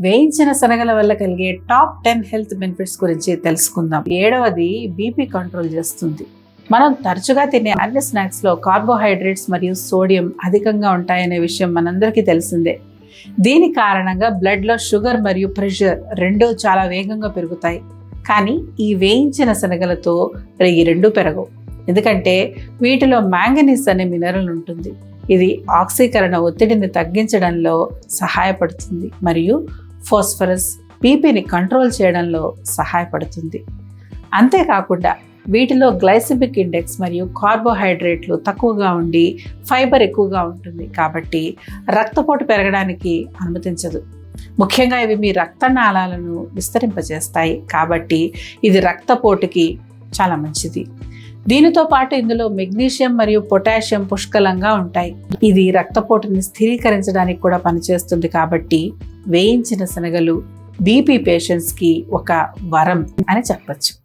వేయించిన శనగల వల్ల కలిగే టాప్ 10 హెల్త్ బెనిఫిట్స్ గురించి తెలుసుకుందాం. 7వది బీపీ కంట్రోల్ చేస్తుంది. మనం తరచుగా తినే అన్ని స్నాక్స్లో కార్బోహైడ్రేట్స్ మరియు సోడియం అధికంగా ఉంటాయనే విషయం మనందరికీ తెలిసిందే. దీని కారణంగా బ్లడ్లో షుగర్ మరియు ప్రెషర్ రెండూ చాలా వేగంగా పెరుగుతాయి. కానీ ఈ వేయించిన శనగలతో ఈ రెండూ పెరగవు. ఎందుకంటే వీటిలో మ్యాంగనీస్ అనే మినరల్ ఉంటుంది. ఇది ఆక్సీకరణ ఒత్తిడిని తగ్గించడంలో సహాయపడుతుంది మరియు ఫాస్ఫరస్ బీపీని కంట్రోల్ చేయడంలో సహాయపడుతుంది. అంతేకాకుండా వీటిలో గ్లైసెమిక్ ఇండెక్స్ మరియు కార్బోహైడ్రేట్లు తక్కువగా ఉండి ఫైబర్ ఎక్కువగా ఉంటుంది. కాబట్టి రక్తపోటు పెరగడానికి అనుమతించదు. ముఖ్యంగా ఇవి మీ రక్తనాళాలను విస్తరింపజేస్తాయి. కాబట్టి ఇది రక్తపోటుకి చాలా మంచిది. దీనితో పాటు ఇందులో మెగ్నీషియం మరియు పొటాషియం పుష్కలంగా ఉంటాయి. ఇది రక్తపోటుని స్థిరీకరించడానికి కూడా పనిచేస్తుంది. కాబట్టి వేయించిన శనగలు బీపీ పేషెంట్స్కి ఒక వరం అని చెప్పచ్చు.